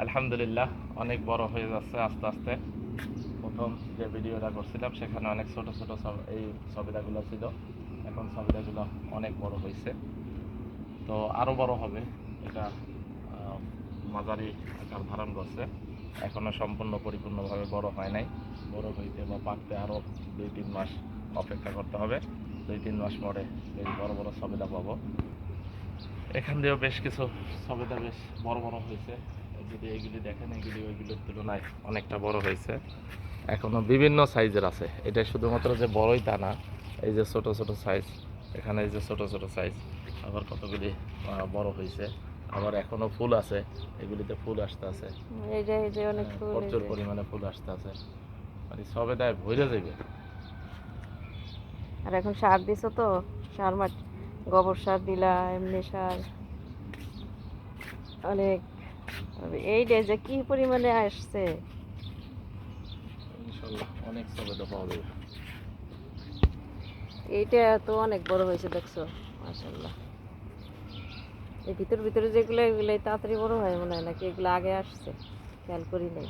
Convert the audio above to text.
আলহামদুলিল্লাহ অনেক বড় হয়ে যাচ্ছে আস্তে আস্তে। প্রথম যে ভিডিওটা করছিলাম সেখানে অনেক ছোট ছোট এই ছবিটাগুলো ছিল, এখন ছবিটাগুলো অনেক বড় হয়েছে। তো আরও বড় হবে, এটা মাঝারি আকার ধারণ করছে। এখনও সম্পূর্ণ পরিপূর্ণভাবে বড় হয় নাই। বড় হইতে বা পাকতে আরও 2-3 মাস অপেক্ষা করতে হবে। 2-3 মাস পরে বেশ বড় বড় ছবিটা পাবো। এখান দিয়েও বেশ কিছু ছবিটা বেশ বড় বড় হয়েছে। যদি এইগুলি দেখেন, এগুলি ওইগুলোর তুলনায় অনেকটা বড় হয়েছে। এখনও বিভিন্ন সাইজের আছে, এটা শুধুমাত্র যে বড়ই তা না। এই যে ছোট ছোট সাইজ, এখানে এই যে ছোট ছোট সাইজ, আবার কতগুলি বড় হয়েছে। আবার এখনো ফুল আছে, এগুলিতে ফুল আসতে আছে। এই যে অনেক ফুল, প্রচুর পরিমাণে ফুল আসতে আছে, মানে সবেদায় ভরে যাবে। আর এখন সার দিছো তো, সার গোবর সার দিলা, এমনি সার অনেক। এই যে কি পরিমাণে আসছে, ইনশাল্লাহ অনেক সবেদা পাওয়া যাবে। এইটা তো অনেক বড় হয়েছে দেখছো, মাশাআল্লাহ। এই ভিতরে যেগুলো, এগুলাই তাড়াতাড়ি বড় হয় মনে হয়, নাকি এগুলো আগে আসছে খেয়াল করি নাই।